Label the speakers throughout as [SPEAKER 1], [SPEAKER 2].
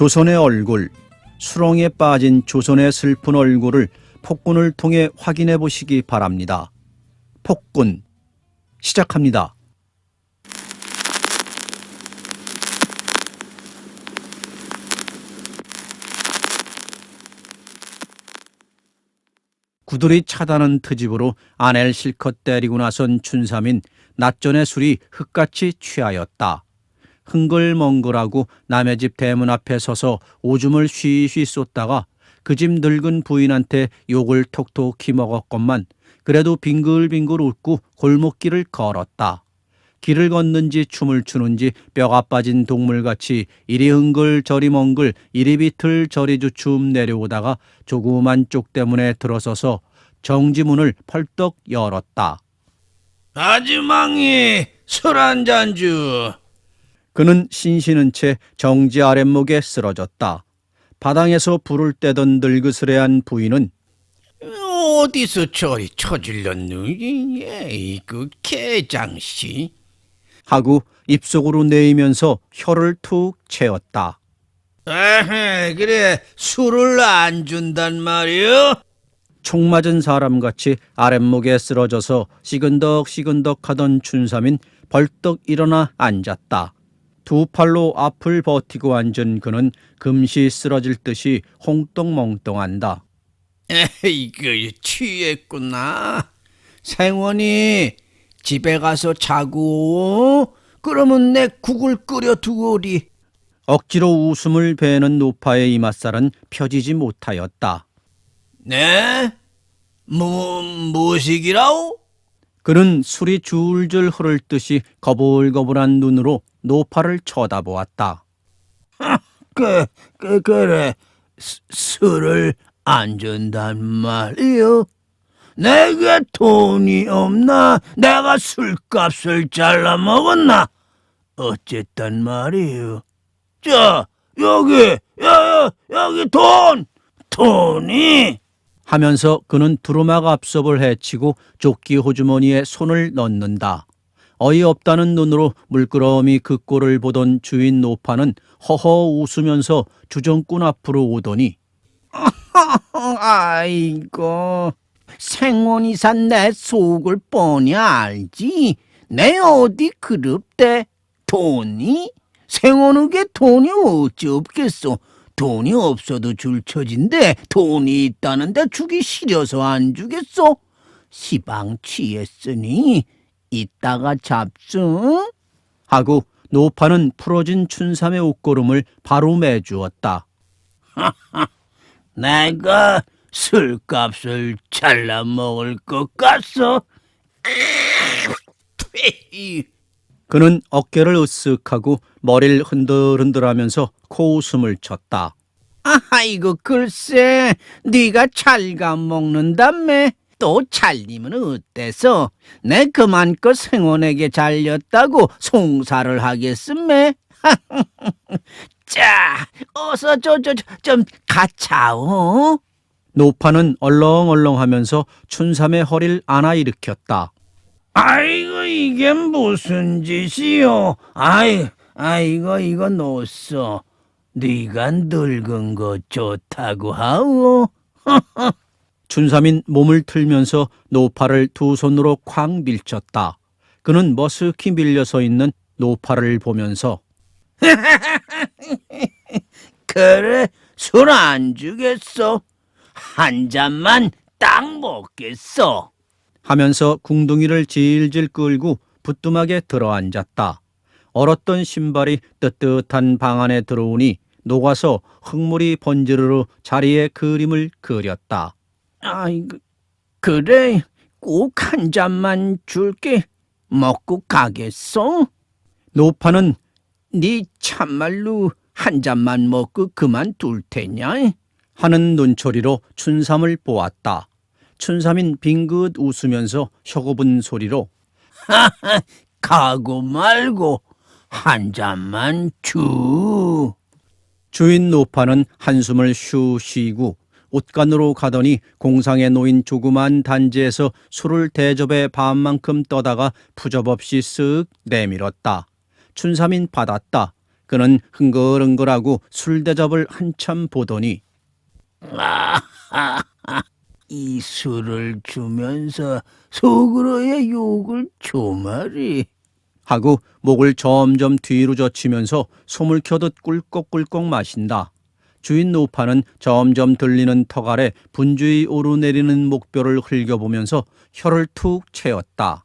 [SPEAKER 1] 조선의 얼굴, 수렁에 빠진 조선의 슬픈 얼굴을 폭군을 통해 확인해 보시기 바랍니다. 폭군, 시작합니다. 구들이 차다는 트집으로 아내를 실컷 때리고 나선 춘삼인 낮전의 술이 흙같이 취하였다. 흥글멍글하고 남의 집 대문 앞에 서서 오줌을 쉬쉬 쏟다가 그 집 늙은 부인한테 욕을 톡톡히 먹었건만 그래도 빙글빙글 웃고 골목길을 걸었다. 길을 걷는지 춤을 추는지 뼈가 빠진 동물같이 이리 흥글 저리 멍글 이리 비틀 저리 주춤 내려오다가 조그만 쪽대문에 들어서서 정지문을 펄떡 열었다.
[SPEAKER 2] 아주망이 술 한 잔 주.
[SPEAKER 1] 그는 신신은 채 정지 아랫목에 쓰러졌다. 바닥에서 불을 떼던 늙으스레한 부인은
[SPEAKER 2] 어디서 저리 처질렀누? 에이, 그 개장씨.
[SPEAKER 1] 하고 입속으로 내이면서 혀를 툭 채웠다.
[SPEAKER 2] 에헤, 그래 술을 안 준단 말이여?
[SPEAKER 1] 총 맞은 사람같이 아랫목에 쓰러져서 시근덕시근덕 하던 춘삼인 벌떡 일어나 앉았다. 두 팔로 앞을 버티고 앉은 그는 금시 쓰러질 듯이 홍떡멍떡한다.
[SPEAKER 2] 에이, 그 취했구나. 생원이 집에 가서 자고 그러면 내 국을 끓여 두오리.
[SPEAKER 1] 억지로 웃음을 베는 노파의 이맛살은 펴지지 못하였다.
[SPEAKER 2] 네? 무엇이기라오?
[SPEAKER 1] 그는 술이 줄줄 흐를 듯이 거불거불한 눈으로 노파를 쳐다보았다.
[SPEAKER 2] 그래. 술을 안 준단 말이요? 내게 돈이 없나? 내가 술값을 잘라 먹었나? 어쨌단 말이요. 자, 여기 돈이!
[SPEAKER 1] 하면서 그는 두루마기 앞섭을 헤치고 조끼 호주머니에 손을 넣는다. 어이없다는 눈으로 물끄러미 그 꼴을 보던 주인 노파는 허허 웃으면서 주정꾼 앞으로 오더니
[SPEAKER 2] 아이고, 생원이 산 내 속을 뻔히 알지. 내 어디 그럽대? 돈이? 생원에게 돈이 어찌 없겠소? 돈이 없어도 줄 처진데 돈이 있다는데 주기 싫어서 안 주겠소? 시방 취했으니 이따가 잡수.
[SPEAKER 1] 하고 노파는 풀어진 춘삼의 옷고름을 바로 매주었다.
[SPEAKER 2] 내가 술값을 잘라 먹을 것 같소?
[SPEAKER 1] 그는 어깨를 으쓱하고 머리를 흔들흔들하면서 코웃음을 쳤다.
[SPEAKER 2] 아이고 글쎄, 네가 잘감 먹는다며. 또 잘리면 어때서? 내 그만껏 생원에게 잘렸다고 송사를 하겠음매. 자, 어서 좀 가차오.
[SPEAKER 1] 노파는 얼렁얼렁하면서 춘삼의 허리를 안아 일으켰다.
[SPEAKER 2] 아이고 이게 무슨 짓이요? 아이고 이거 놓소. 네가 늙은 거 좋다고 하오.
[SPEAKER 1] 춘삼인 몸을 틀면서 노파를 두 손으로 쾅 밀쳤다. 그는 머쓱히 밀려서 있는 노파를 보면서
[SPEAKER 2] 그래, 술 안 주겠어. 한 잔만 딱 먹겠어.
[SPEAKER 1] 하면서 궁둥이를 질질 끌고 부뚜막에 들어앉았다. 얼었던 신발이 뜨뜻한 방 안에 들어오니 녹아서 흙물이 번지르르 자리에 그림을 그렸다.
[SPEAKER 2] 아이고, 그래, 꼭 한 잔만 줄게. 먹고 가겠어?
[SPEAKER 1] 노파는
[SPEAKER 2] 네 참말로 한 잔만 먹고 그만둘 테냐?
[SPEAKER 1] 하는 눈초리로 춘삼을 보았다. 춘삼인 빙긋 웃으면서 혀곱은 소리로
[SPEAKER 2] 가고 말고 한 잔만 주.
[SPEAKER 1] 주인 노파는 한숨을 휴 쉬고 옷간으로 가더니 공상에 놓인 조그만 단지에서 술을 대접에 반만큼 떠다가 푸접없이 쓱 내밀었다. 춘삼인 받았다. 그는 흥글흥글하고 술대접을 한참 보더니
[SPEAKER 2] 이 술을 주면서 속으로의 욕을 조마리.
[SPEAKER 1] 하고 목을 점점 뒤로 젖히면서 숨을 켜듯 꿀꺽꿀꺽 마신다. 주인 노파는 점점 들리는 턱 아래 분주히 오르내리는 목뼈를 흘겨보면서 혀를 툭 채웠다.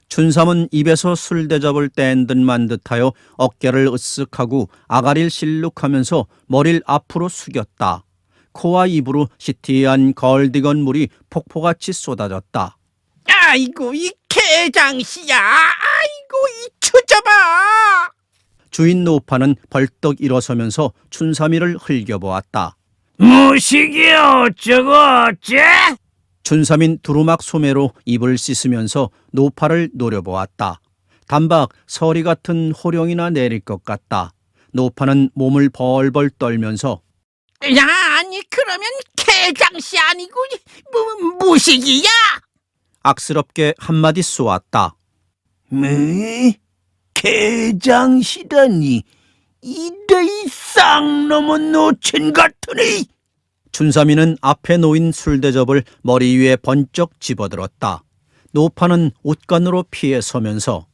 [SPEAKER 1] 춘삼은 입에서 술대접을 뗀 듯만 듯하여 어깨를 으쓱하고 아가리를 실룩하면서 머리를 앞으로 숙였다. 코와 입으로 시티한 걸디건 물이 폭포같이 쏟아졌다.
[SPEAKER 2] 아이고 이 개장씨야. 아이고 이 추잡아.
[SPEAKER 1] 주인 노파는 벌떡 일어서면서 춘삼이를 흘겨보았다.
[SPEAKER 2] 무식이 어쩌고 어째?
[SPEAKER 1] 춘삼인 두루막 소매로 입을 씻으면서 노파를 노려보았다. 단박 서리 같은 호령이나 내릴 것 같다. 노파는 몸을 벌벌 떨면서
[SPEAKER 2] 야, 아니 그러면 개장씨 아니고 무식이야?
[SPEAKER 1] 악스럽게 한마디 쏘았다.
[SPEAKER 2] 뭐? 개장씨다니 이래 쌍놈은 노친 같으니.
[SPEAKER 1] 춘삼이는 앞에 놓인 술대접을 머리 위에 번쩍 집어들었다. 노파는 옷간으로 피해 서면서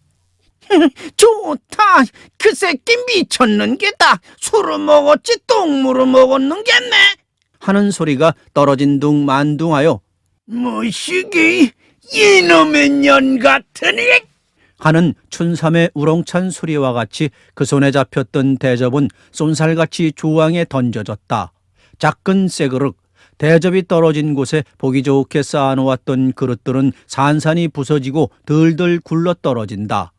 [SPEAKER 2] 좋다. 그 새끼 미쳤는 게다. 술을 먹었지 똥물을 먹었는 게네.
[SPEAKER 1] 하는 소리가 떨어진 둥 만둥하여
[SPEAKER 2] 무식이 이놈의 년 같으니.
[SPEAKER 1] 하는 춘삼의 우렁찬 소리와 같이 그 손에 잡혔던 대접은 쏜살같이 조항에 던져졌다. 작은 쇠그릇, 대접이 떨어진 곳에 보기 좋게 쌓아놓았던 그릇들은 산산이 부서지고 들들 굴러 떨어진다.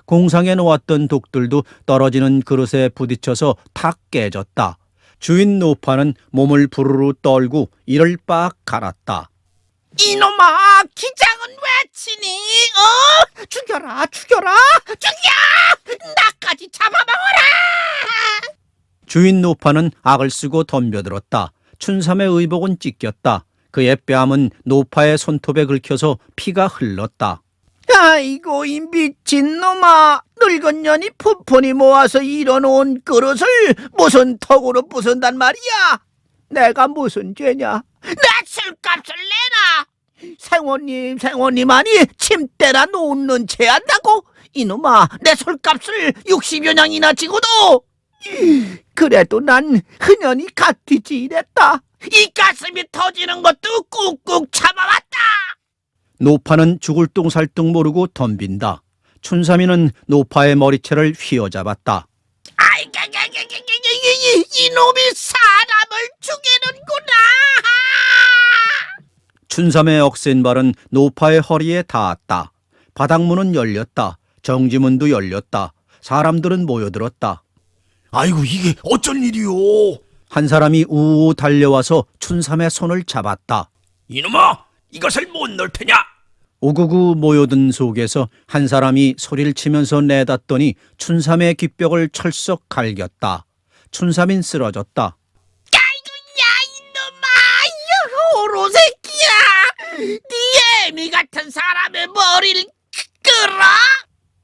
[SPEAKER 1] 공상에 놓았던 독들도 떨어지는 그릇에 부딪혀서 탁 깨졌다. 주인 노파는 몸을 부르르 떨고 이를 빡 갈았다.
[SPEAKER 2] 이놈아, 기장은 왜 치니? 죽여라, 죽여라, 죽여! 나까지 잡아먹어라!
[SPEAKER 1] 주인 노파는 악을 쓰고 덤벼들었다. 춘삼의 의복은 찢겼다. 그의 뺨은 노파의 손톱에 긁혀서 피가 흘렀다.
[SPEAKER 2] 아이고 이 미친놈아, 늙은 년이 푼푼이 모아서 일어놓은 그릇을 무슨 턱으로 부순단 말이야. 내가 무슨 죄냐? 내 술값을 내라. 생원님아니 침대라 놓는 채 한다고? 이놈아, 내 술값을 60여 냥이나 지고도. 그래도 난 흔연히 갓뒤지 이랬다. 이 가슴이 터지는 것도 꾹꾹 참아왔다.
[SPEAKER 1] 노파는 죽을 똥살똥 모르고 덤빈다. 춘삼이는 노파의 머리채를 휘어잡았다.
[SPEAKER 2] 이놈이 사람을 죽이는구나.
[SPEAKER 1] 춘삼의 억센 발은 노파의 허리에 닿았다. 바닥문은 열렸다. 정지문도 열렸다. 사람들은 모여들었다.
[SPEAKER 3] 아이고 이게 어쩐 일이오?
[SPEAKER 1] 한 사람이 우우 달려와서 춘삼의 손을 잡았다.
[SPEAKER 3] 이놈아, 이것을 못 넣을 테냐?
[SPEAKER 1] 오구구 모여든 속에서 한 사람이 소리를 치면서 내닫더니 춘삼의 귓벽을 철썩 갈겼다. 춘삼인 쓰러졌다.
[SPEAKER 2] 호로 새끼야! 네 애미 같은 사람의 머리를 끌어!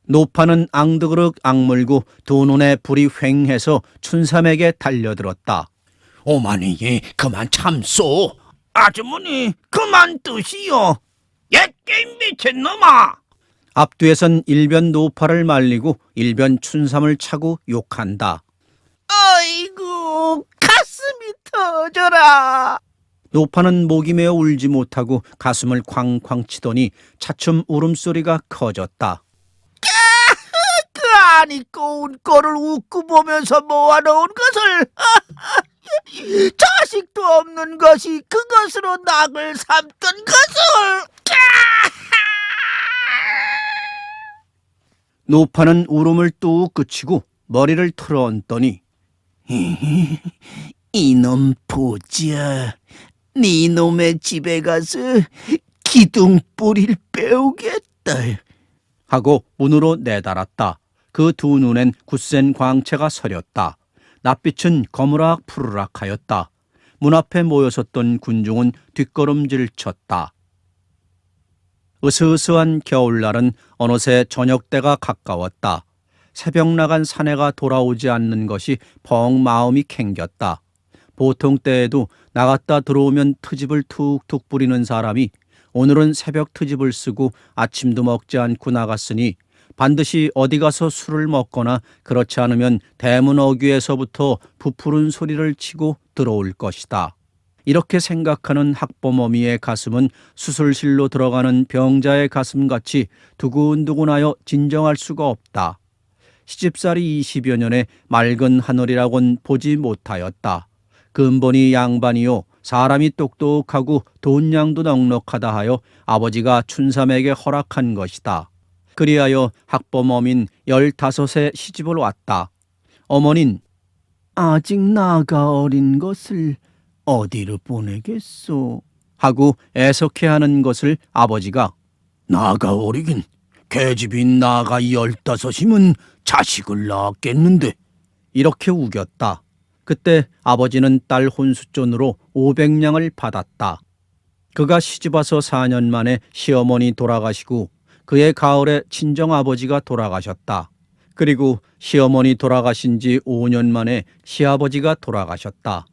[SPEAKER 1] 노파는 앙드그럭 악물고 두 눈에 불이 휑해서 춘삼에게 달려들었다.
[SPEAKER 3] 오마니, 그만 참소.
[SPEAKER 2] 아주머니, 그만 두시오. 옛게임 미친놈아!
[SPEAKER 1] 앞뒤에선 일변 노파를 말리고 일변 춘삼을 차고 욕한다.
[SPEAKER 2] 아이고, 가슴이 터져라.
[SPEAKER 1] 노파는 목이 메어 울지 못하고 가슴을 쾅쾅 치더니 차츰 울음소리가 커졌다.
[SPEAKER 2] 그 안이 꼬운 꼴을 웃고 보면서 모아놓은 것을 자식도 없는 것이 그것으로 낙을 삼던 것을.
[SPEAKER 1] 노파는 울음을 뚝 그치고 머리를 틀어얹더니
[SPEAKER 2] 이놈 보자. 네 놈의 집에 가서 기둥뿌리를 빼오겠다.
[SPEAKER 1] 하고 문으로 내달았다. 그 두 눈엔 굳센 광채가 서렸다. 낯빛은 거무락 푸르락하였다. 문 앞에 모여섰던 군중은 뒷걸음질 쳤다. 으스스한 겨울날은 어느새 저녁때가 가까웠다. 새벽 나간 사내가 돌아오지 않는 것이 벙 마음이 캥겼다. 보통 때에도 나갔다 들어오면 트집을 툭툭 부리는 사람이 오늘은 새벽 트집을 쓰고 아침도 먹지 않고 나갔으니 반드시 어디 가서 술을 먹거나 그렇지 않으면 대문 어귀에서부터 부푸른 소리를 치고 들어올 것이다. 이렇게 생각하는 학범어미의 가슴은 수술실로 들어가는 병자의 가슴같이 두근두근하여 진정할 수가 없다. 시집살이 20여 년에 맑은 하늘이라곤 보지 못하였다. 근본이 양반이요 사람이 똑똑하고 돈량도 넉넉하다 하여 아버지가 춘삼에게 허락한 것이다. 그리하여 학범어민 15세 시집을 왔다. 어머닌 아직 나가 어린 것을 어디로 보내겠소? 하고 애석해하는 것을 아버지가
[SPEAKER 3] 나가 어리긴 계집인 나가 15이면 자식을 낳았겠는데.
[SPEAKER 1] 이렇게 우겼다. 그때 아버지는 딸 혼수존으로 500냥을 받았다. 그가 시집와서 4년 만에 시어머니 돌아가시고 그의 가을에 친정아버지가 돌아가셨다. 그리고 시어머니 돌아가신 지 5년 만에 시아버지가 돌아가셨다.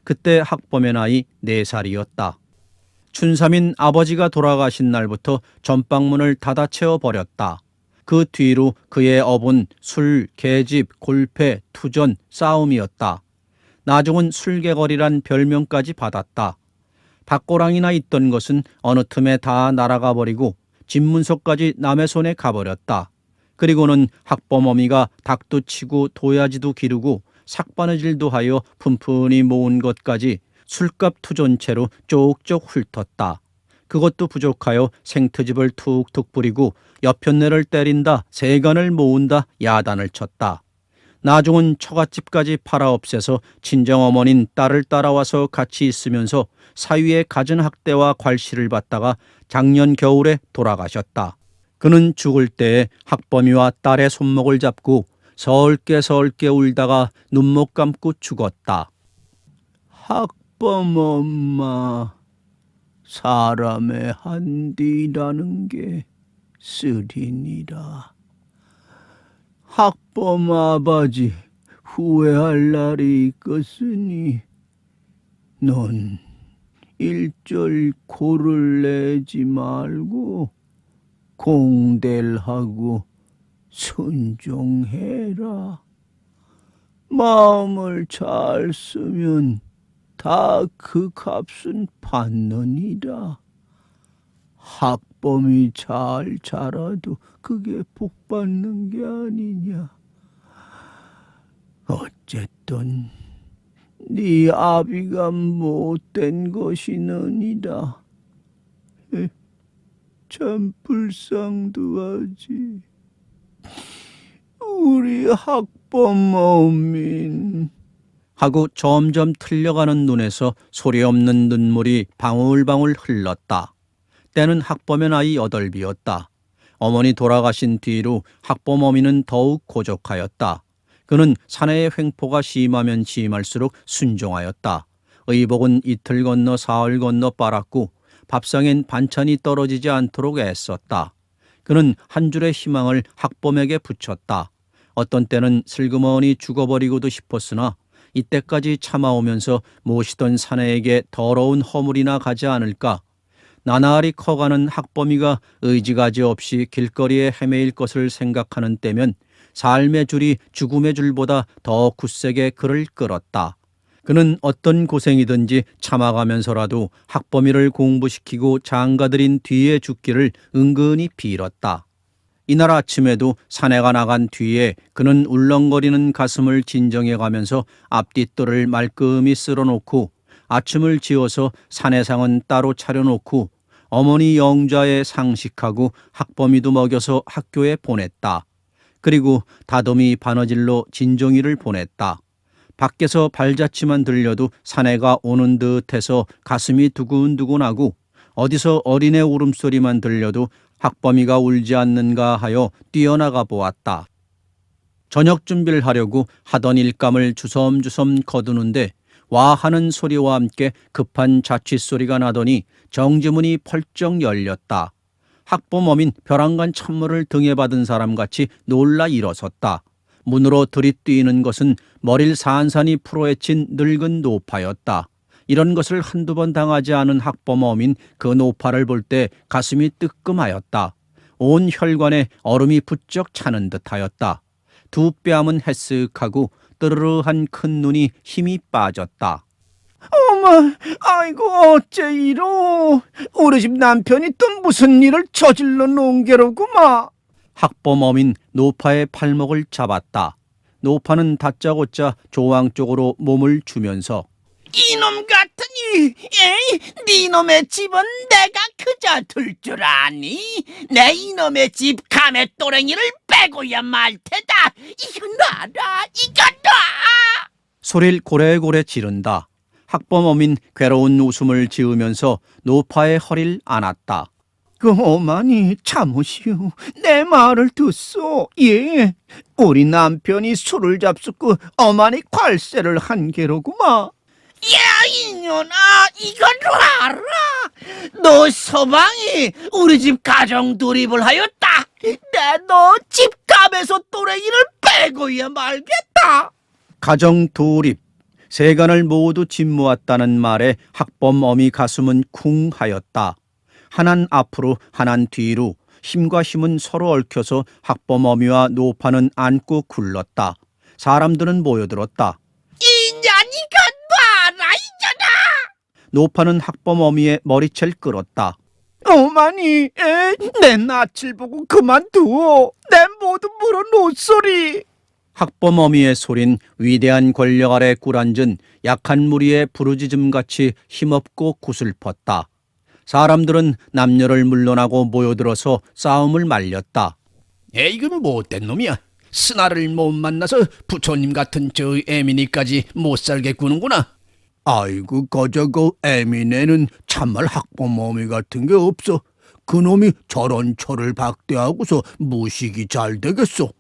[SPEAKER 1] 그때 학범의 나이 4살이었다. 춘삼인 아버지가 돌아가신 날부터 전방문을 닫아 채워버렸다. 그 뒤로 그의 업은 술, 계집, 골패, 투전, 싸움이었다. 나중은 술개거리란 별명까지 받았다. 닭고랑이나 있던 것은 어느 틈에 다 날아가 버리고 집문서까지 남의 손에 가버렸다. 그리고는 학범어미가 닭도 치고 도야지도 기르고 삭바느질도 하여 푼푼히 모은 것까지 술값 투존채로 쪽쪽 훑었다. 그것도 부족하여 생트집을 툭툭 부리고 여편네를 때린다, 세간을 모은다, 야단을 쳤다. 나중은 처갓집까지 팔아 없애서 친정어머닌 딸을 따라와서 같이 있으면서 사위의 갖은 학대와 괄시를 받다가 작년 겨울에 돌아가셨다. 그는 죽을 때에 학범이와 딸의 손목을 잡고 서럽게 울다가 눈못 감고 죽었다. 학범 엄마, 사람의 한디라는 게 쓰리니라. 학범 아버지 후회할 날이 있겠으니 넌 일절 고를 내지 말고 공델하고 순종해라. 마음을 잘 쓰면 다 그 값은 받느니라. 학범이 잘 자라도 그게 복 받는 게 아니냐. 어쨌든 네 아비가 못된 것이느니라. 참 불쌍도 하지. 우리 학범 어민. 하고 점점 틀려가는 눈에서 소리 없는 눈물이 방울방울 흘렀다. 때는 학범의 나이 8이었다. 어머니 돌아가신 뒤로 학범 어미는 더욱 고족하였다. 그는 사내의 횡포가 심하면 심할수록 순종하였다. 의복은 이틀 건너 사흘 건너 빨았고 밥상엔 반찬이 떨어지지 않도록 애썼다. 그는 한 줄의 희망을 학범에게 붙였다. 어떤 때는 슬그머니 죽어버리고도 싶었으나 이때까지 참아오면서 모시던 사내에게 더러운 허물이나 가지 않을까. 나날이 커가는 학범이가 의지가지 없이 길거리에 헤매일 것을 생각하는 때면 삶의 줄이 죽음의 줄보다 더 굳세게 그를 끌었다. 그는 어떤 고생이든지 참아가면서라도 학범이를 공부시키고 장가들인 뒤에 죽기를 은근히 빌었다. 이날 아침에도 사내가 나간 뒤에 그는 울렁거리는 가슴을 진정해가면서 앞뒷돌을 말끔히 쓸어놓고 아침을 지어서 사내상은 따로 차려놓고 어머니 영좌에 상식하고 학범이도 먹여서 학교에 보냈다. 그리고 다듬이 바느질로 진종이를 보냈다. 밖에서 발자취만 들려도 사내가 오는 듯해서 가슴이 두근두근하고 어디서 어린애 울음소리만 들려도 학범이가 울지 않는가 하여 뛰어나가 보았다. 저녁 준비를 하려고 하던 일감을 주섬주섬 거두는데 와 하는 소리와 함께 급한 자취 소리가 나더니 정지문이 펄쩍 열렸다. 학부모민 벼랑간 찬물을 등에 받은 사람같이 놀라 일어섰다. 문으로 들이뛰는 것은 머리를 산산이 풀어헤친 늙은 노파였다. 이런 것을 한두 번 당하지 않은 학부모민 그 노파를 볼 때 가슴이 뜨끔하였다. 온 혈관에 얼음이 부쩍 차는 듯하였다. 두 뺨은 해쓱하고 뜨르르한 큰 눈이 힘이 빠졌다.
[SPEAKER 2] 어머, 아이고 어째 이러. 우리 집 남편이 또 무슨 일을 저질러 놓은 게로구마.
[SPEAKER 1] 학범어민 노파의 팔목을 잡았다. 노파는 다짜고짜 조왕 쪽으로 몸을 주면서
[SPEAKER 2] 이놈 같으니, 에이, 네 놈의 집은 내가 그저 둘 줄 아니? 내 이놈의 집 가메또랭이를 빼고야 말 테다. 이거 놔라, 이거 놔!
[SPEAKER 1] 소리를 고래고래 지른다. 학범어민 괴로운 웃음을 지으면서 노파의 허리를 안았다.
[SPEAKER 2] 어머니 참으시오. 내 말을 듣소. 예, 우리 남편이 술을 잡숫고 어머니 괄세를 한 게로구마. 야 이년아, 이거 놔라. 너 서방이 우리 집 가정 돌입을 하였다. 내 너 집값에서 또래기를 빼고야 말겠다.
[SPEAKER 1] 가정 돌입, 세간을 모두 짓모았다는 말에 학범어미 가슴은 쿵 하였다. 하난 앞으로 하난 뒤로 힘과 힘은 서로 얽혀서 학범어미와 노파는 안고 굴렀다. 사람들은 모여들었다.
[SPEAKER 2] 이년이가 놔라, 이년아.
[SPEAKER 1] 노파는 학범어미의 머리채를 끌었다.
[SPEAKER 2] 어머니, 내 낯을 보고 그만두어. 내 모두 물어놓소리.
[SPEAKER 1] 학범어미의 소린 위대한 권력 아래 꿇앉은 약한 무리의 부르짖음같이 힘없고 구슬펐다. 사람들은 남녀를 물러나고 모여들어서 싸움을 말렸다.
[SPEAKER 3] 이건 못된 놈이야. 스나를 못 만나서 부처님 같은 저 애미니까지 못 살게 구는구나. 아이고 거저 그 애미네는 참말 학부모미 같은 게 없어. 그놈이 저런 철을 박대하고서 무식이 잘 되겠소.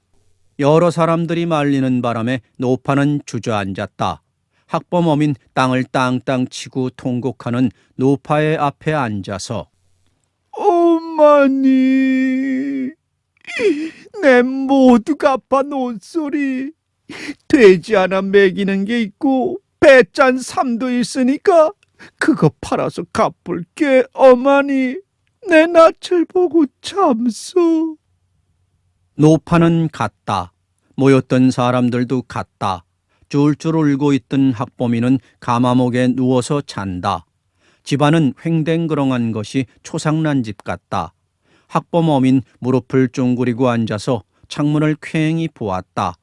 [SPEAKER 1] 여러 사람들이 말리는 바람에 노파는 주저앉았다. 학범어민 땅을 땅땅 치고 통곡하는 노파의 앞에 앉아서
[SPEAKER 2] 어머니, 내 모두 갚아놓은 소리. 돼지 하나 먹이는 게 있고 배짠 삶도 있으니까 그거 팔아서 갚을게. 어머니, 내 낯을 보고 참소.
[SPEAKER 1] 노파는 갔다. 모였던 사람들도 갔다. 쫄쫄 울고 있던 학범이는 가마목에 누워서 잔다. 집안은 횡댕그렁한 것이 초상난 집 같다. 학범어민 무릎을 쫑그리고 앉아서 창문을 퀭히 보았다.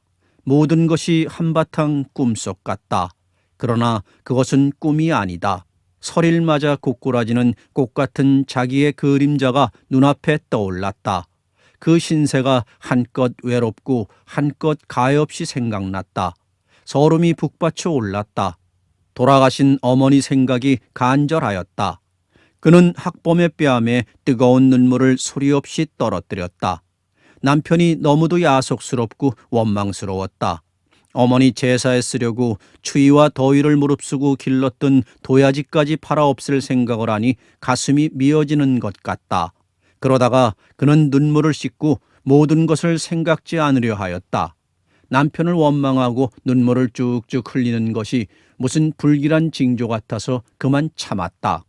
[SPEAKER 1] 모든 것이 한바탕 꿈속 같다. 그러나 그것은 꿈이 아니다. 설일 맞아 고꾸라지는 꽃 같은 자기의 그림자가 눈앞에 떠올랐다. 그 신세가 한껏 외롭고 한껏 가엾이 생각났다. 서름이 북받쳐 올랐다. 돌아가신 어머니 생각이 간절하였다. 그는 학범의 뺨에 뜨거운 눈물을 소리 없이 떨어뜨렸다. 남편이 너무도 야속스럽고 원망스러웠다. 어머니 제사에 쓰려고 추위와 더위를 무릅쓰고 길렀던 도야지까지 팔아 없앨 생각을 하니 가슴이 미어지는 것 같다. 그러다가 그는 눈물을 씻고 모든 것을 생각지 않으려 하였다. 남편을 원망하고 눈물을 쭉쭉 흘리는 것이 무슨 불길한 징조 같아서 그만 참았다.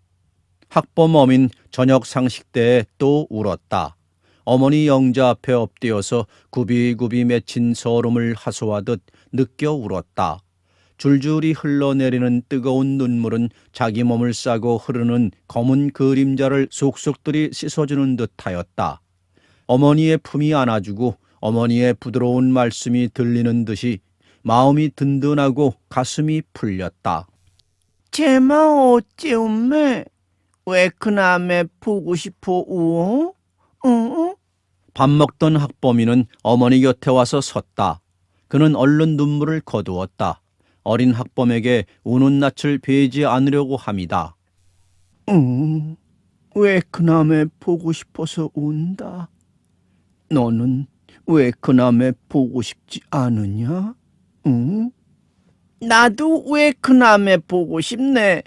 [SPEAKER 1] 학범어민 저녁 상식 때에 또 울었다. 어머니 영자 앞에 엎드려서 굽이굽이 맺힌 서름을 하소하듯 느껴 울었다. 줄줄이 흘러내리는 뜨거운 눈물은 자기 몸을 싸고 흐르는 검은 그림자를 속속들이 씻어주는 듯하였다. 어머니의 품이 안아주고 어머니의 부드러운 말씀이 들리는 듯이 마음이 든든하고 가슴이 풀렸다.
[SPEAKER 2] 제마 어째 엄매? 왜 그남에 보고 싶어 우어? 어?
[SPEAKER 1] 밥 먹던 학범이는 어머니 곁에 와서 섰다. 그는 얼른 눈물을 거두었다. 어린 학범에게 우는 낯을 베이지 않으려고 합니다.
[SPEAKER 2] 왜 그남에 보고 싶어서 운다? 너는 왜 그남에 보고 싶지 않으냐? 응? 나도 왜 그남에 보고 싶네.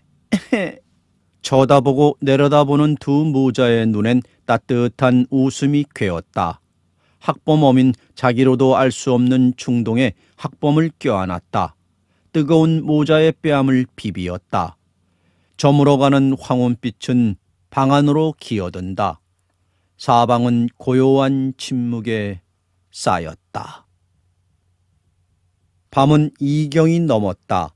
[SPEAKER 1] 쳐다보고 내려다보는 두 모자의 눈엔 따뜻한 웃음이 괴었다. 학범어민 자기로도 알 수 없는 충동에 학범을 껴안았다. 뜨거운 모자의 뺨을 비비었다. 저물어가는 황혼빛은 방 안으로 기어든다. 사방은 고요한 침묵에 쌓였다. 밤은 이경이 넘었다.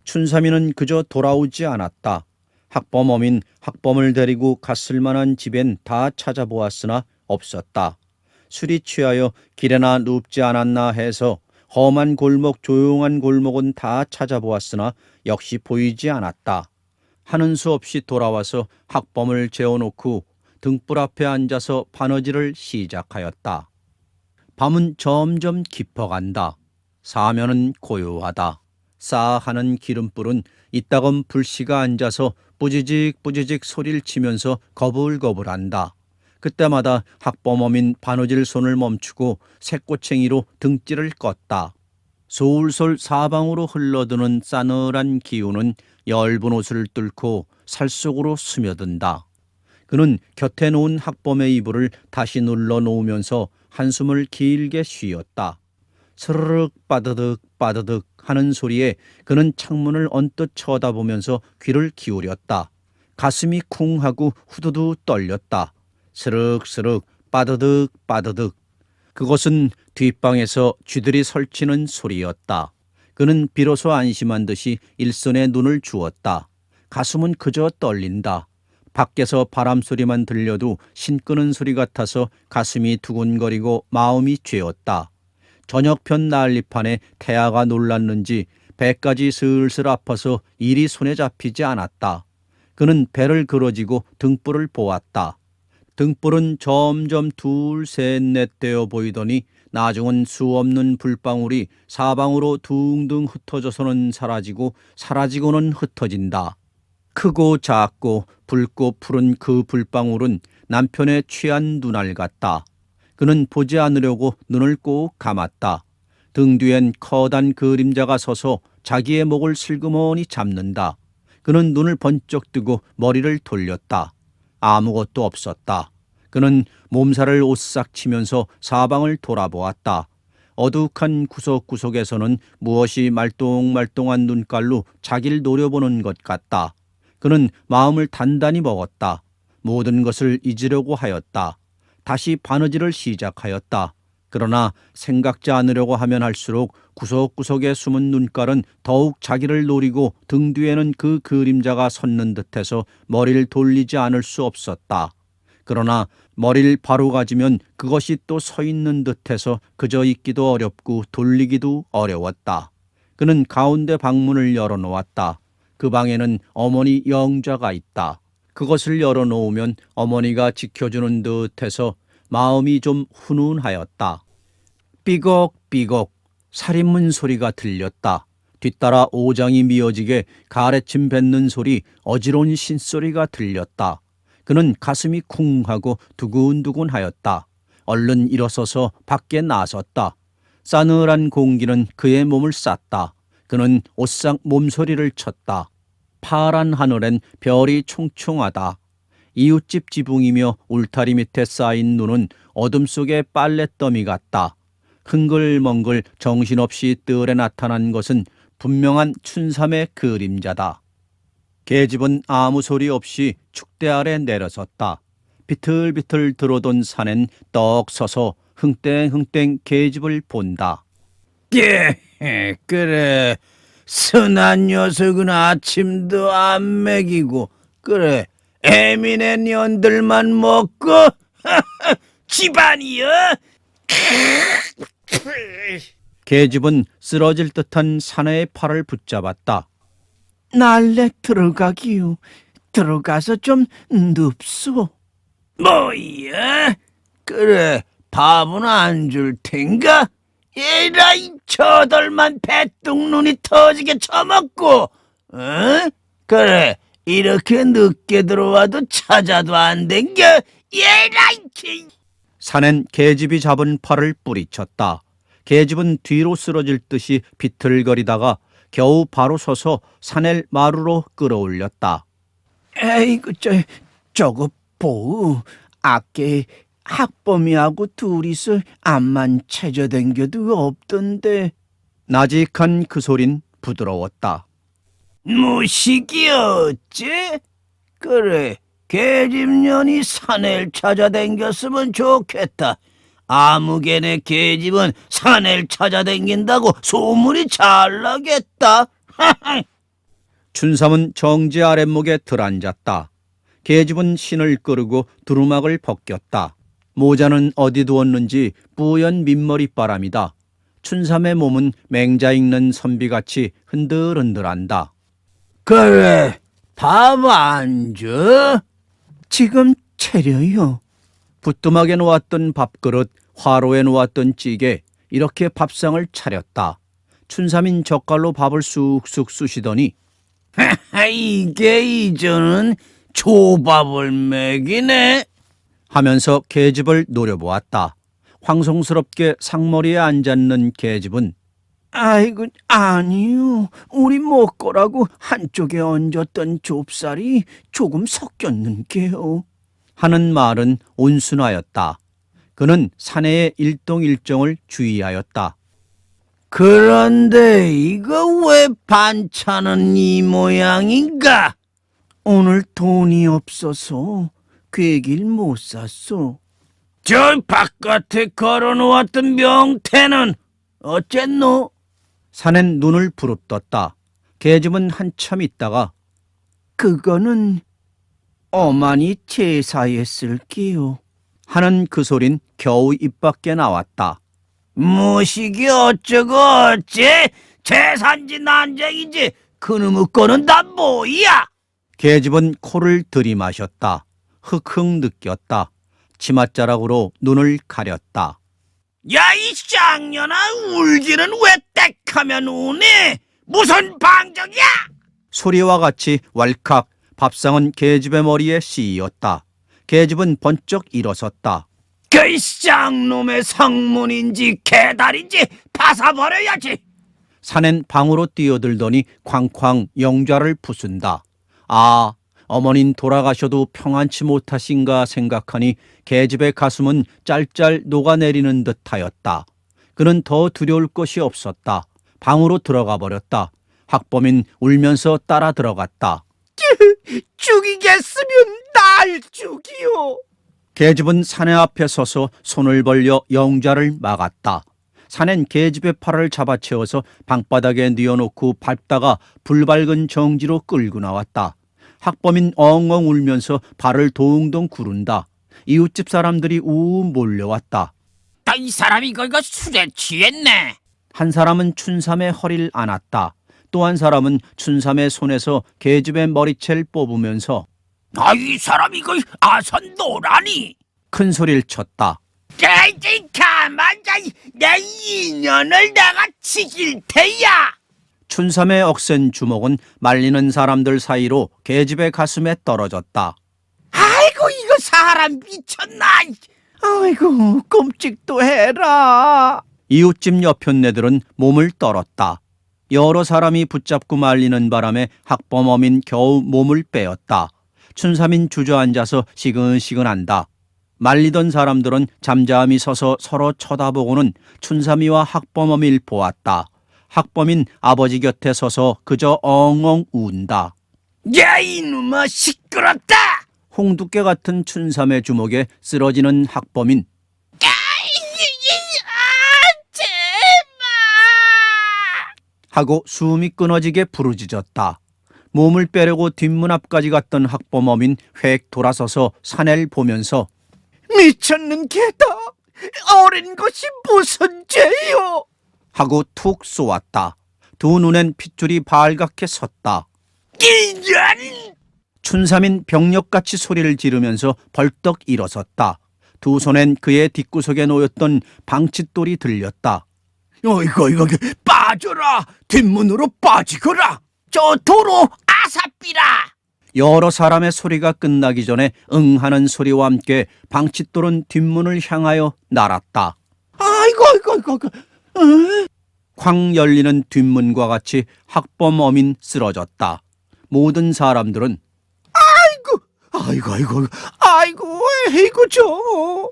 [SPEAKER 1] 춘삼이는 그저 돌아오지 않았다. 학범어민 학범을 데리고 갔을 만한 집엔 다 찾아보았으나 없었다. 술이 취하여 길에나 눕지 않았나 해서 험한 골목 조용한 골목은 다 찾아보았으나 역시 보이지 않았다. 하는 수 없이 돌아와서 학범을 재워놓고 등불 앞에 앉아서 바느질을 시작하였다. 밤은 점점 깊어간다. 사면은 고요하다. 싸하는 기름불은 이따금 불씨가 앉아서 뿌지직 뿌지직 소리를 치면서 거불거불한다. 그때마다 학범어민 바느질 손을 멈추고 새꼬챙이로 등줄을 껐다. 솔솔 사방으로 흘러드는 싸늘한 기운은 엷은 옷을 뚫고 살속으로 스며든다. 그는 곁에 놓은 학범의 이불을 다시 눌러 놓으면서 한숨을 길게 쉬었다. 스르륵 빠드득 빠드득 하는 소리에 그는 창문을 언뜻 쳐다보면서 귀를 기울였다. 가슴이 쿵하고 후두두 떨렸다. 스륵스륵 빠드득 빠드득. 그것은 뒷방에서 쥐들이 설치는 소리였다. 그는 비로소 안심한 듯이 일손에 눈을 주었다. 가슴은 그저 떨린다. 밖에서 바람소리만 들려도 신 끄는 소리 같아서 가슴이 두근거리고 마음이 죄었다. 저녁편 난리판에 태아가 놀랐는지 배까지 슬슬 아파서 일이 손에 잡히지 않았다. 그는 배를 그어지고 등불을 보았다. 등불은 점점 둘, 셋, 넷 되어 보이더니 나중은 수 없는 불방울이 사방으로 둥둥 흩어져서는 사라지고 사라지고는 흩어진다. 크고 작고 붉고 푸른 그 불방울은 남편의 취한 눈알 같다. 그는 보지 않으려고 눈을 꼭 감았다. 등 뒤엔 커다란 그림자가 서서 자기의 목을 슬그머니 잡는다. 그는 눈을 번쩍 뜨고 머리를 돌렸다. 아무것도 없었다. 그는 몸살을 오싹 치면서 사방을 돌아보았다. 어둑한 구석구석에서는 무엇이 말똥말똥한 눈깔로 자기를 노려보는 것 같다. 그는 마음을 단단히 먹었다. 모든 것을 잊으려고 하였다. 다시 바느질을 시작하였다. 그러나 생각지 않으려고 하면 할수록 구석구석에 숨은 눈깔은 더욱 자기를 노리고 등 뒤에는 그 그림자가 섰는 듯해서 머리를 돌리지 않을 수 없었다. 그러나 머리를 바로 가지면 그것이 또 서 있는 듯해서 그저 있기도 어렵고 돌리기도 어려웠다. 그는 가운데 방문을 열어놓았다. 그 방에는 어머니 영자가 있다. 그것을 열어놓으면 어머니가 지켜주는 듯해서 마음이 좀 훈훈하였다. 삐걱삐걱 살인문 소리가 들렸다. 뒤따라 오장이 미어지게 가래침 뱉는 소리, 어지러운 신소리가 들렸다. 그는 가슴이 쿵하고 두근두근하였다. 얼른 일어서서 밖에 나섰다. 싸늘한 공기는 그의 몸을 쌌다. 그는 오싹 몸소리를 쳤다. 파란 하늘엔 별이 총총하다. 이웃집 지붕이며 울타리 밑에 쌓인 눈은 어둠 속의 빨랫더미 같다. 흥글멍글 정신없이 뜰에 나타난 것은 분명한 춘삼의 그림자다. 계집은 아무 소리 없이 축대 아래 내려섰다. 비틀비틀 들어돈 산엔 떡 서서 흥땡흥땡 계집을 본다.
[SPEAKER 2] 그래. 선한 녀석은 아침도 안 먹이고, 그래, 애미네 년들만 먹고, 집안이여!
[SPEAKER 1] 계집은 쓰러질 듯한 사내의 팔을 붙잡았다.
[SPEAKER 2] 날래 들어가기요. 들어가서 좀 눕소. 뭐야? 그래, 밥은 안 줄 텐가? 에라이 저덜만 배뚱눈이 터지게 처먹고, 그래, 이렇게 늦게 들어와도 찾아도 안 댕겨. 에라이 개.
[SPEAKER 1] 산엔 계집이 잡은 팔을 뿌리쳤다. 계집은 뒤로 쓰러질 듯이 비틀거리다가 겨우 바로 서서 산을 마루로 끌어올렸다.
[SPEAKER 2] 에이구, 저거 보우. 아께 학범이하고 둘이서 암만 찾아댕겨도 없던데.
[SPEAKER 1] 나직한 그 소린 부드러웠다.
[SPEAKER 2] 무식이 어째? 그래, 계집년이 사내를 찾아댕겼으면 좋겠다. 아무개네 계집은 사내를 찾아댕긴다고 소문이 잘 나겠다.
[SPEAKER 1] 춘삼은 정지 아랫목에 들앉았다. 계집은 신을 끄르고 두루마을 벗겼다. 모자는 어디 두었는지 뿌연 민머리바람이다. 춘삼의 몸은 맹자 익는 선비같이 흔들흔들한다.
[SPEAKER 2] 그래, 밥 안 줘? 지금 차려요.
[SPEAKER 1] 부뚜막에 놓았던 밥그릇, 화로에 놓았던 찌개, 이렇게 밥상을 차렸다. 춘삼인 젓갈로 밥을 쑥쑥 쑤시더니
[SPEAKER 2] 이게 이제는 조밥을 먹이네.
[SPEAKER 1] 하면서 계집을 노려보았다. 황송스럽게 상머리에 앉았는 계집은
[SPEAKER 2] 아이고, 아니요. 우리 먹거라고 한쪽에 얹었던 좁쌀이 조금 섞였는게요.
[SPEAKER 1] 하는 말은 온순하였다. 그는 사내의 일동일정을 주의하였다.
[SPEAKER 2] 그런데 이거 왜 반찬은 이 모양인가? 오늘 돈이 없어서 괴길 못 샀소. 저 바깥에 걸어놓았던 명태는 어쨌노?
[SPEAKER 1] 사낸 눈을 부릅떴다. 계집은 한참 있다가
[SPEAKER 2] 그거는 어머니 제사에 쓸게요.
[SPEAKER 1] 하는 그 소린 겨우 입 밖에 나왔다.
[SPEAKER 2] 무식이 어쩌고 어째? 제사인지 난쟁인지 그놈의 거는 다 뭐야?
[SPEAKER 1] 계집은 코를 들이마셨다. 흑흑 느꼈다. 치맛자락으로 눈을 가렸다.
[SPEAKER 2] 야, 이 쌍년아, 울기는 왜 땡하면 우네? 무슨 방정이야?
[SPEAKER 1] 소리와 같이 왈칵 밥상은 계집의 머리에 씌었다. 계집은 번쩍 일어섰다.
[SPEAKER 2] 그 쌍놈의 성문인지 개다리인지 파사버려야지.
[SPEAKER 1] 사낸 방으로 뛰어들더니 쾅쾅 영좌를 부순다. 아, 어머닌 돌아가셔도 평안치 못하신가 생각하니 계집의 가슴은 짤짤 녹아내리는 듯하였다. 그는 더 두려울 것이 없었다. 방으로 들어가 버렸다. 학범인 울면서 따라 들어갔다.
[SPEAKER 2] 죽이겠으면 날 죽이요.
[SPEAKER 1] 계집은 사내 앞에 서서 손을 벌려 영좌를 막았다. 사낸 계집의 팔을 잡아채워서 방바닥에 뉘어놓고 밟다가 불밝은 정지로 끌고 나왔다. 학범인 엉엉 울면서 발을 동동 구른다. 이웃집 사람들이 우 몰려왔다.
[SPEAKER 2] 이 사람이 이거 술에 취했네.
[SPEAKER 1] 한 사람은 춘삼의 허리를 안았다. 또 한 사람은 춘삼의 손에서 계집의 머리채를 뽑으면서
[SPEAKER 2] 이 사람 이거 아선 노라니.
[SPEAKER 1] 큰 소리를 쳤다.
[SPEAKER 2] 깨지 가만자. 내 인연을 내가 지킬 테야.
[SPEAKER 1] 춘삼의 억센 주먹은 말리는 사람들 사이로 계집의 가슴에 떨어졌다.
[SPEAKER 2] 아이고, 이거 사람 미쳤나. 아이고, 끔찍도 해라.
[SPEAKER 1] 이웃집 여편네들은 몸을 떨었다. 여러 사람이 붙잡고 말리는 바람에 학범어민 겨우 몸을 빼었다. 춘삼인 주저앉아서 시근시근한다. 말리던 사람들은 잠잠히 서서 서로 쳐다보고는 춘삼이와 학범어미를 보았다. 학범인 아버지 곁에 서서 그저 엉엉 운다.
[SPEAKER 2] 야, 이놈아, 시끄럽다.
[SPEAKER 1] 홍두깨 같은 춘삼의 주먹에 쓰러지는 학범인. 하고 숨이 끊어지게 부르짖었다. 몸을 빼려고 뒷문 앞까지 갔던 학범어민 획 돌아서서 사내를 보면서
[SPEAKER 2] 미쳤는 개다. 어린 것이 무슨 죄요?
[SPEAKER 1] 하고 툭 쏘았다. 두 눈엔 핏줄이 발갛게 섰다.
[SPEAKER 2] 이년!
[SPEAKER 1] 춘삼인 병력같이 소리를 지르면서 벌떡 일어섰다. 두 손엔 그의 뒷구석에 놓였던 방칫돌이 들렸다.
[SPEAKER 2] 이거 빠져라. 뒷문으로 빠지거라. 저 도로 아사삐라.
[SPEAKER 1] 여러 사람의 소리가 끝나기 전에 응하는 소리와 함께 방칫돌은 뒷문을 향하여 날았다.
[SPEAKER 2] 아이고.
[SPEAKER 1] 쾅 열리는 뒷문과 같이 학범어민 쓰러졌다. 모든 사람들은
[SPEAKER 2] 아이고, 저.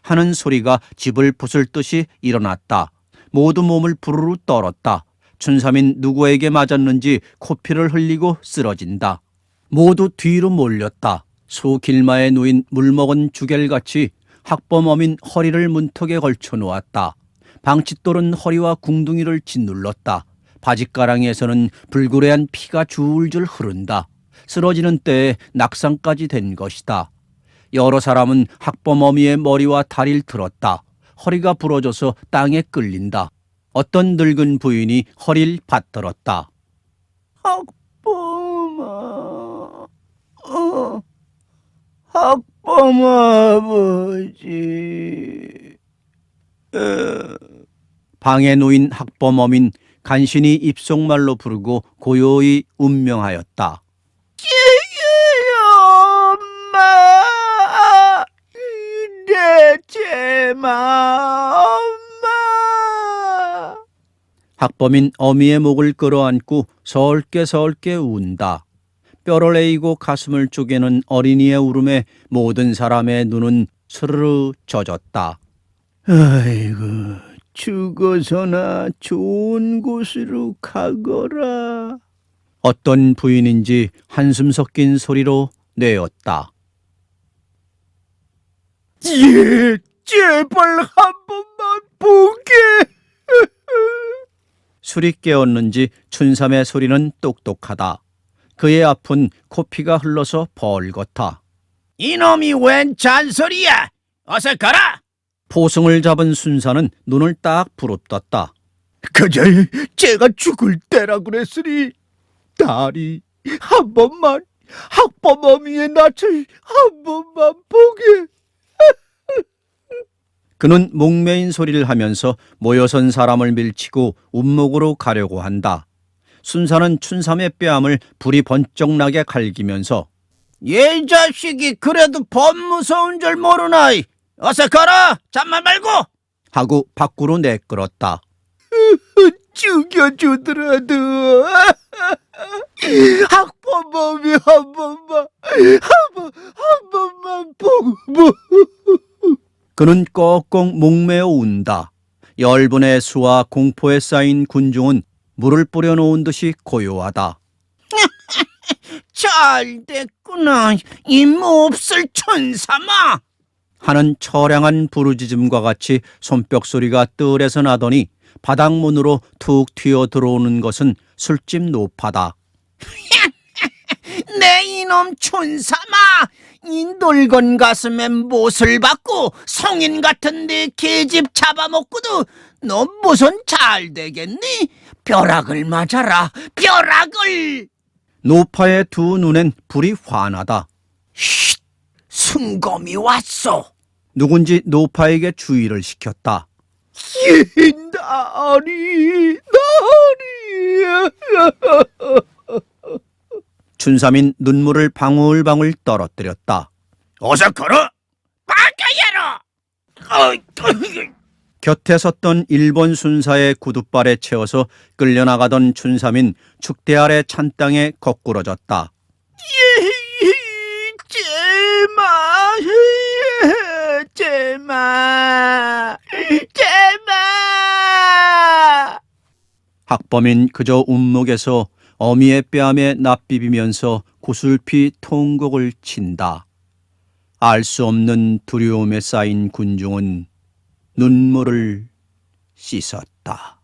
[SPEAKER 1] 하는 소리가 집을 부술 듯이 일어났다. 모두 몸을 부르르 떨었다. 춘삼인 누구에게 맞았는지 코피를 흘리고 쓰러진다. 모두 뒤로 몰렸다. 소 길마에 누인 물먹은 주겔같이 학범어민 허리를 문턱에 걸쳐 놓았다. 방칫돌은 허리와 궁둥이를 짓눌렀다. 바짓가랑이에서는 불그레한 피가 줄줄 흐른다. 쓰러지는 때에 낙상까지 된 것이다. 여러 사람은 학범어미의 머리와 다리를 들었다. 허리가 부러져서 땅에 끌린다. 어떤 늙은 부인이 허리를 받들었다.
[SPEAKER 2] 학범아, 학범 아버지.
[SPEAKER 1] 방에 놓인 학범어민 간신히 입속말로 부르고 고요히 운명하였다.
[SPEAKER 2] 엄마, 내 제마 엄마.
[SPEAKER 1] 학범인 어미의 목을 끌어안고 설게 운다. 뼈를 에이고 가슴을 쪼개는 어린이의 울음에 모든 사람의 눈은 스르르 젖었다.
[SPEAKER 2] 아이고, 죽어서나 좋은 곳으로 가거라.
[SPEAKER 1] 어떤 부인인지 한숨 섞인 소리로 내었다.
[SPEAKER 2] 제발 한 번만 보게.
[SPEAKER 1] 술이 깨었는지 춘삼의 소리는 똑똑하다. 그의 앞은 코피가 흘러서 벌겋다.
[SPEAKER 2] 이놈이 웬 잔소리야? 어서 가라.
[SPEAKER 1] 포승을 잡은 순사는 눈을 딱 부릅떴다.
[SPEAKER 2] 그저 제가 죽을 때라 그랬으니 딸이 한 번만 학범어미의 낯을 한 번만 보게.
[SPEAKER 1] 그는 목매인 소리를 하면서 모여선 사람을 밀치고 운목으로 가려고 한다. 순사는 춘삼의 뺨을 불이 번쩍 나게 갈기면서
[SPEAKER 2] 이 자식이 그래도 범 무서운 줄 모르나이. 어서 가라. 잠만 말고.
[SPEAKER 1] 하고 밖으로 내끌었다.
[SPEAKER 2] 죽여주더라도 학범범이 한 번만 보고.
[SPEAKER 1] 그는 꺽꺽 목매어 운다. 열분의 수와 공포에 쌓인 군중은 물을 뿌려놓은 듯이 고요하다.
[SPEAKER 2] 잘 됐구나, 이 몹쓸 천삼아.
[SPEAKER 1] 하는 처량한 부르짖음과 같이 손뼉 소리가 뜰에서 나더니 바닥문으로 툭 튀어 들어오는 것은 술집 노파다.
[SPEAKER 2] 내 이놈 춘삼아, 이 늙은 가슴에 못을 받고 성인 같은데 계집 잡아먹고도 너 무슨 잘 되겠니? 벼락을 맞아라, 벼락을.
[SPEAKER 1] 노파의 두 눈엔 불이 환하다.
[SPEAKER 2] 순검이 왔소.
[SPEAKER 1] 누군지 노파에게 주의를 시켰다.
[SPEAKER 2] 나리.
[SPEAKER 1] 춘삼인 눈물을 방울방울 떨어뜨렸다.
[SPEAKER 2] 어서 걸어, 바카야로.
[SPEAKER 1] 곁에 섰던 일본 순사의 구둣발에 채워서 끌려나가던 춘삼인 축대 아래 찬 땅에 거꾸러졌다.
[SPEAKER 2] 제마.
[SPEAKER 1] 학범인 그저 운목에서 어미의 뺨에 낯비비면서 구슬피 통곡을 친다. 알 수 없는 두려움에 쌓인 군중은 눈물을 씻었다.